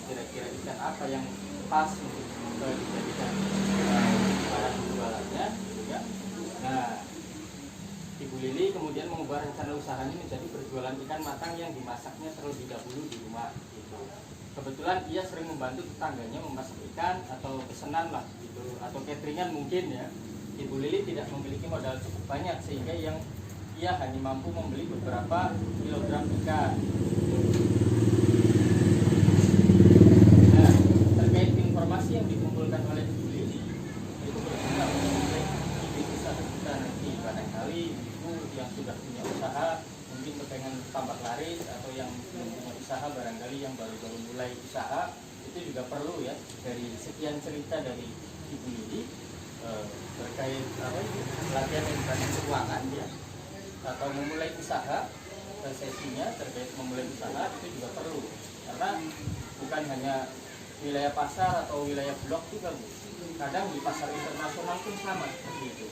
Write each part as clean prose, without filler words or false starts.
kira-kira ikan apa yang pas untuk dijadikan barang jualannya, ya. Nah, Ibu Lili kemudian mengubah rencana usahanya menjadi berjualan ikan matang yang dimasaknya terlebih dahulu di rumah. Gitu. Kebetulan ia sering membantu tetangganya memasak ikan atau pesanan lah, gitu, atau cateringan mungkin ya. Ibu Lili tidak memiliki modal cukup banyak sehingga ia hanya mampu membeli beberapa kilogram ikan. Nah, terkait informasi yang dikumpulkan oleh Ibu Lili, itu berguna untuk usaha kita nanti. Barangkali ibu yang sudah punya usaha mungkin kepengen tambah laris, atau yang belum punya usaha barangkali yang baru-baru mulai usaha, itu juga perlu ya. Dari sekian cerita dari Ibu Lili terkait pelatihan edukasi keuangan ya, atau memulai usaha, sesinya terkait memulai usaha itu juga perlu, karena bukan hanya wilayah pasar atau wilayah blok juga, Bu. Kadang di pasar internasional pun sama seperti itu.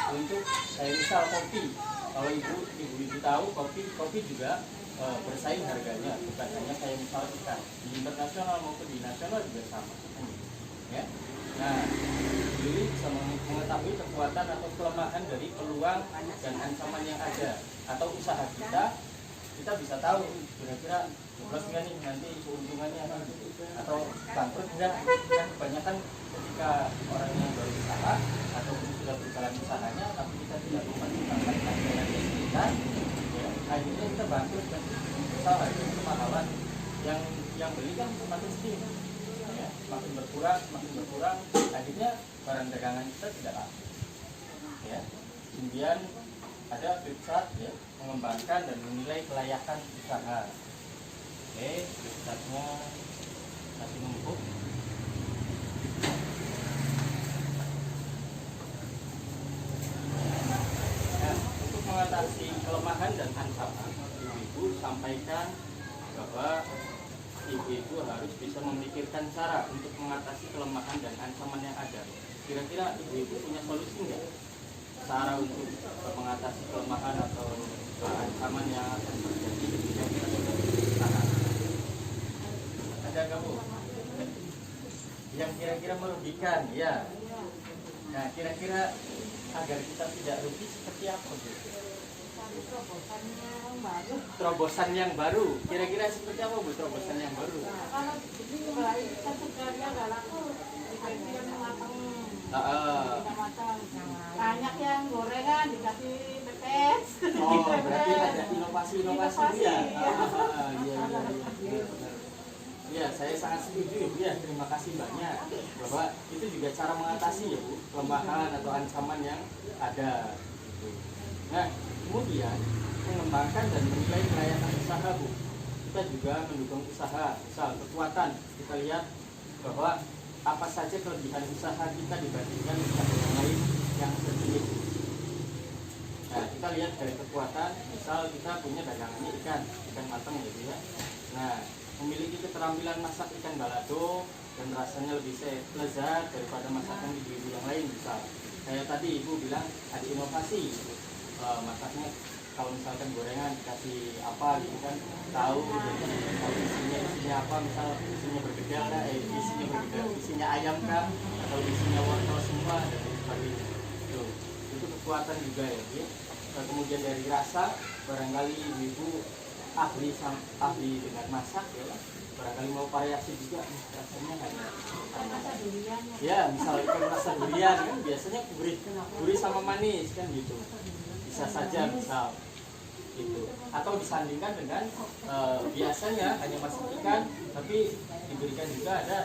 Untuk saya misal kopi, kalau ibu tahu kopi juga bersaing harganya, bukan hanya saya misal ikan, di internasional maupun di nasional juga sama ya. Nah, jadi bisa mengetahui kekuatan atau kelemahan dari peluang dan ancaman yang ada, atau usaha kita bisa tahu kira-kira jelas nggak nih nanti keuntungannya, atau bangkrut enggak. Kan kebanyakan ketika orang yang baru usaha ataupun sudah berjalan usahanya tapi kita tidak mempertimbangkan hasilnya kita, ya, akhirnya kita bangkrut dan usaha itu kemahalan, yang beli kan semakin sedikit ya, semakin berkurang, akhirnya barang dagangan kita tidak laku ya. Kemudian ada website ya, mengembangkan dan menilai kelayakan usaha. Oke, websitenya masih numpuk. Nah, untuk mengatasi kelemahan dan ancaman, ibu-ibu sampaikan bahwa ibu-ibu harus bisa memikirkan cara untuk mengatasi kelemahan dan ancaman yang ada. Kira-kira ibu-ibu punya solusi nggak? Cara untuk mengatasi kelemahan atau ancaman yang akan terjadi ketika kita sudah berusaha. Ada nggak, Bu? Yang kira-kira merugikan, ya. Nah, kira-kira agar kita tidak rugi seperti apa, Bu? Terobosan yang baru. Kira-kira seperti apa, Bu, terobosan yang baru? Kalau kita sebenarnya nggak laku, dikasih matang. Banyak yang gorengan dikasih pepes. Oh, berarti ada inovasi-inovasi ya. Iya, saya sangat setuju ya. Terima kasih banyak bahwa itu juga cara mengatasi ya, Bu, kelemahan atau ancaman yang ada. Nah, kemudian mengembangkan dan menilai kelayakan usaha, Bu. Kita juga mendukung usaha, misal kekuatan. Kita lihat bahwa apa saja kelebihan usaha kita dibandingkan usaha yang lain yang terpilih. Nah, kita lihat dari kekuatan, misal kita punya dagangannya ikan matang gitu ya. Nah, memiliki keterampilan masak ikan balado dan rasanya lebih lezat daripada masakan di ibu yang lain. Misal kayak tadi ibu bilang ada inovasi gitu. Masaknya kalau misalkan gorengan dikasih apa gitu kan, tahu kalau isinya apa, misal isinya bergedel lah, isinya ayam kan, atau isinya wortel semua dan sebagainya. Itu kekuatan juga ya. Nah, kemudian dari rasa, barangkali ibu ahli dengan masak ya, barangkali mau variasi juga rasanya hanya Durian ya, misal ikan rasa durian kan biasanya gurih sama manis kan gitu, bisa saja misal gitu. Atau disandingkan dengan biasanya hanya masak ikan tapi diberikan juga ada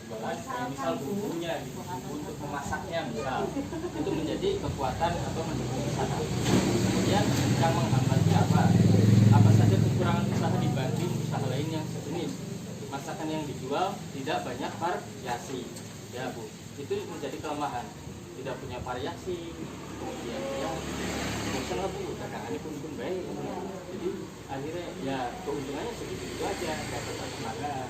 jualan misal bumbunya gitu, bumbu untuk memasaknya misal, itu menjadi kekuatan atau mendukung usaha. Kemudian yang menghambatnya apa saja kekurangan usaha dibanding usaha lain yang sejenis. Masakan yang dijual tidak banyak variasi ya, Bu, itu menjadi kelemahan, tidak punya variasi. Kemudian ya bosan lah, Bu, dagangannya pun baik, jadi akhirnya ya keuntungannya segitu aja, dapat semangat.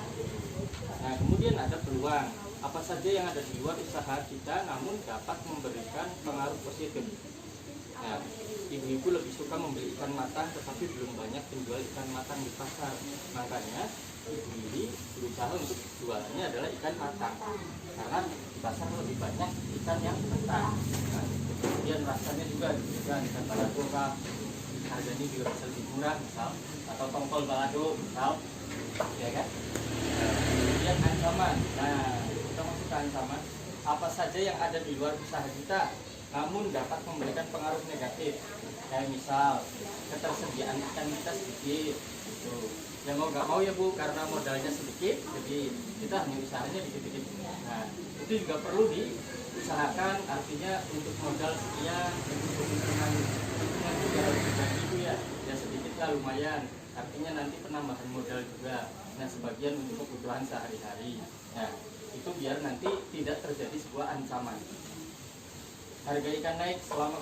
Nah, kemudian ada peluang apa saja yang ada di luar usaha kita namun dapat memberikan pengaruh positif. Nah, ibu-ibu lebih suka membeli ikan matang, tetapi belum banyak penjual ikan matang di pasar. Makanya ibu ini berusaha untuk jualannya adalah ikan matang, karena di pasar lebih banyak ikan yang mentah. Nah, kemudian rasanya juga ikan balado, harganya juga bisa lebih murah misal, atau tongkol balado misal, ya kan? Kemudian ancaman. Nah, kita masuk ke ancaman. Apa saja yang ada di luar usaha kita, namun dapat memberikan pengaruh negatif. Kayak misal ketersediaan ikan kita sedikit, gitu. Ya mau nggak mau ya Bu, karena modalnya sedikit, jadi kita hanya usahanya dikit-dikit. Nah, itu juga perlu diusahakan. Artinya untuk modal sekian, untuk hitungan juga harus dibagi Bu ya. Ya sedikit lah lumayan. Artinya nanti penambahan modal juga. Nah, sebagian untuk kebutuhan sehari-hari. Nah, itu biar nanti tidak terjadi sebuah ancaman. Harga ikan naik selama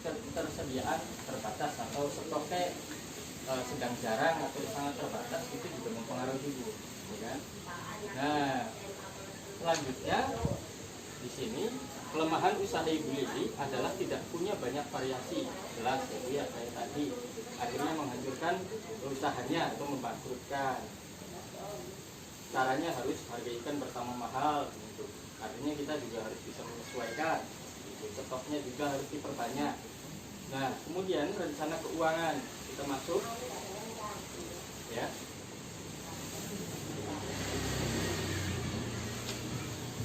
ketersediaan terbatas atau stoknya sedang jarang atau sangat terbatas, itu juga mempengaruhi Bu, ya kan? Nah, selanjutnya di sini kelemahan usaha Ibu Lili adalah tidak punya banyak variasi, jelas ya kayak tadi, akhirnya menghancurkan usahanya atau membangkrutkan. Caranya harus harga ikan pertama mahal, gitu. Artinya kita juga harus bisa menyesuaikan, gitu. Stoknya juga harus diperbanyak. Nah, kemudian rencana keuangan kita masuk, ya.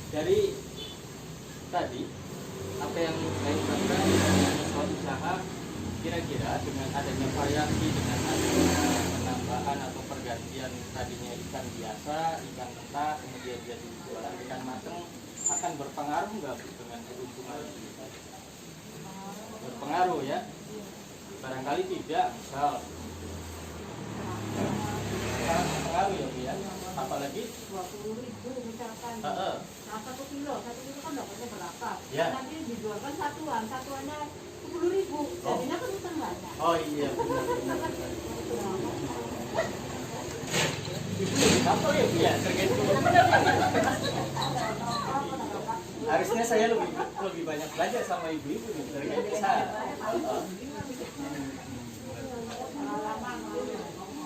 Dari tadi apa yang saya ungkapkan soal usaha, kira-kira dengan adanya variasi, dengan adanya penambahan atau pergantian tadinya ikan biasa, ikan mentah, kemudian jadi jualan ikan matang, akan berpengaruh nggak dengan keuntungan kita? Berpengaruh ya? Barangkali tidak, misal berpengaruh ya Bu ya, apalagi 20.000 misalkan. Nah, 1 kilo kan dapatnya berapa? Ya. Nanti dijualkan satuannya 10.000. Jadinya kan utang banyak. Oh iya benar. Apa ya Bu ya, tergantung. Harusnya saya lebih banyak belajar sama ibu-ibu nih, tergantung saya. Pengalaman.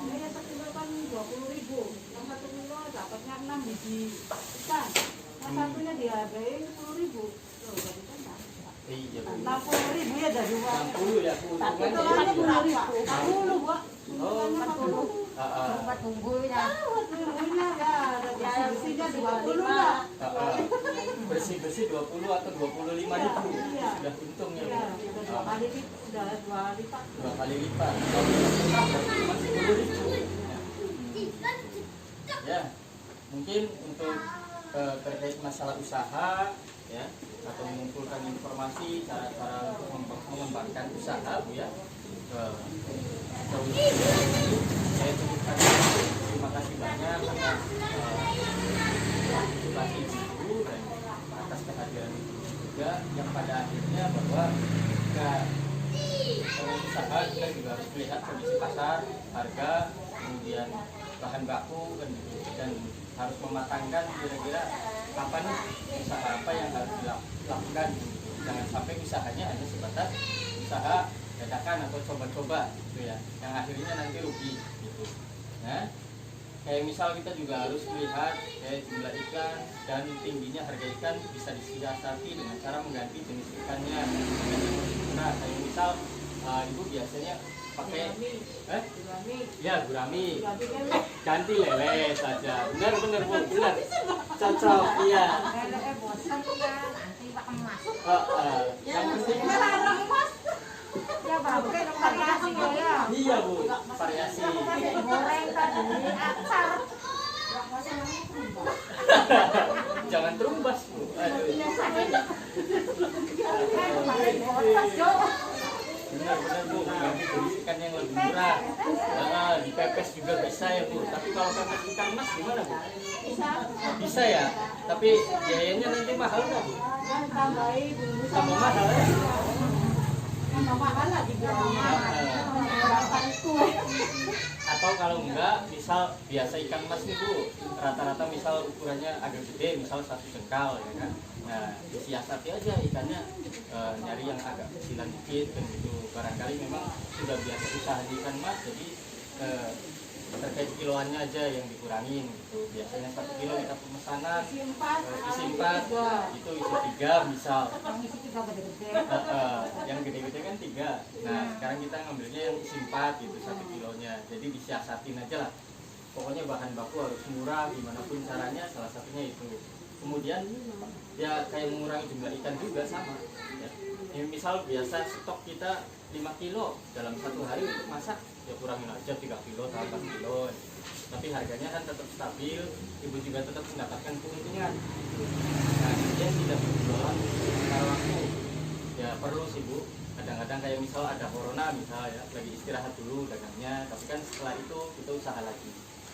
Ini 1 kilo kan 20.000. Yang 1 kilo dapatnya 6 biji ikan. Yang satunya dihargai 10.000. Loh, jadi kan dapat. Iya Bu. 60.000 ya dari uang. 60 ya Bu. Tapi itu kan 10.000. 40 Bu. Oh, 40. Buat bumbunya. Buat bumbunya ya, ada bersihnya 20 lah. Bersih-bersih 20 atau 25.000 Iya. sudah untung ya Iya, Bu. udah 2 lipat. 2 kali lipat. Kalau setengah berarti cuma 10.000. Ya, mungkin untuk terkait masalah usaha ya, atau mengumpulkan informasi cara-cara untuk mengembangkan usaha Bu ya. Saya cukupkan. Terima kasih banyak atas partisipasi ibu dan atas kehadiran ibu juga, yang pada akhirnya bahwa jika usaha kita juga harus melihat kondisi pasar, harga, kemudian bahan baku dan harus mematangkan kira-kira kapan usaha apa yang harus dilakukan. Jangan sampai usahanya hanya sebatas usaha dadakan atau coba-coba gitu ya, yang akhirnya nanti rugi gitu. Nah, kayak misal kita juga harus melihat kayak jumlah ikan dan tingginya harga ikan bisa disiasati dengan cara mengganti jenis ikannya dengan yang lebih murah. Kayak misal ibu biasanya pakai Gurami. ya gurami, Gurami kan ganti lele saja. Benar Bu, benar. Cocok, iya. Lele bosan kan, nanti pak emas. Yang penting larang Mas. Ya bagus variasi ya. iya Bu, variasi. Goreng tadi acar. Jangan terumbas Bu. Aduh. Benar Bu, ganti jenis ikan yang lebih murah. Dipepes juga bisa ya Bu. Tapi kalau pepes ikan mas gimana Bu? Bisa ya. Tapi biayanya nanti mahal nggak Bu? Dan tambahin bumbu Tambah sama mahal ya? tambah mahal lah dijual. Berapa itu? Atau kalau enggak, misal biasa ikan mas nih Bu, rata-rata misal ukurannya agak gede, misal 1 jengkal ya kan. Nah, disiasati aja ikannya, nyari yang agak kecilan dikit kan gitu. Barangkali memang sudah biasa usaha di ikan mas, jadi terkait kiloannya aja yang dikurangin gitu. Biasanya 1 kilo kita pemesanan Isi 4, isi 4, itu isi 3 misal. Yang isi 3 gede-gede. Yang gede-gede kan 3. Nah sekarang kita ngambilnya yang isi 4 gitu 1 kilonya. Jadi disiasatin aja lah. Pokoknya bahan baku harus murah gimana pun caranya, salah satunya itu. Kemudian ya kayak mengurangi jumlah ikan juga sama ya. Misal biasa stok kita 5 kilo dalam 1 hari untuk masak, ya kurangin aja 3 kilo atau 4 kilo. Tapi harganya kan tetap stabil, ibu juga tetap mendapatkan keuntungan. Nah, kemudian tidak berjualan secara waktu. Ya perlu sih Bu. Kadang-kadang kayak misal ada corona misal ya, lagi istirahat dulu dagangnya, tapi kan setelah itu kita usaha lagi.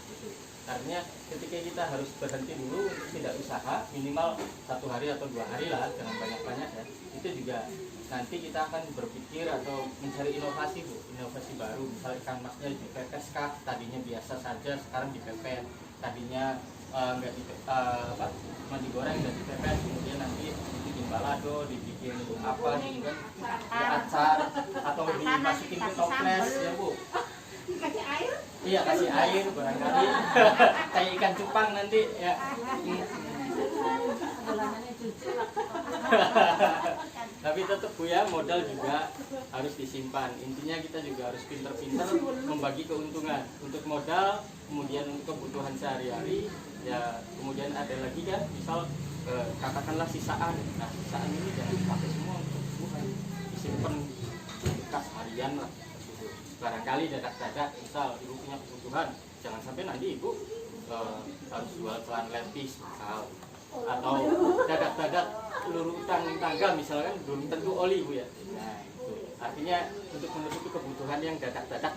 Gitu. Artinya ketika kita harus berhenti dulu untuk tidak usaha, minimal 1 hari atau 2 hari lah, jangan banyak-banyak ya. Itu juga nanti kita akan berpikir atau mencari inovasi Bu, inovasi baru. Misal ikan masnya dipepes kah, tadinya biasa saja sekarang dipepes, tadinya nggak cuma digoreng dan dipepes, kemudian nanti dibikin balado, dibikin apa gitu kan, acar atau dimasukin ke toples ya Bu. Dikasih air? Iya kasih air barangkali kayak ikan cupang nanti ya. Tapi tetap Bu ya, modal juga harus disimpan. Intinya kita juga harus pintar-pintar membagi keuntungan untuk modal, kemudian untuk kebutuhan sehari-hari. Ya kemudian ada lagi kan, misal katakanlah sisaan. Nah sisaan ini jangan dipakai semua untuk kebutuhan, disimpan bekas harian lah. Gitu. Barangkali dadak-dadak, misal ibu punya kebutuhan, jangan sampai nanti ibu harus jual celana lepis misal, atau dadak-dadak lurutan tangga misalkan belum tentu oli Bu ya. Nah itu artinya untuk menutupi kebutuhan yang dadak-dadak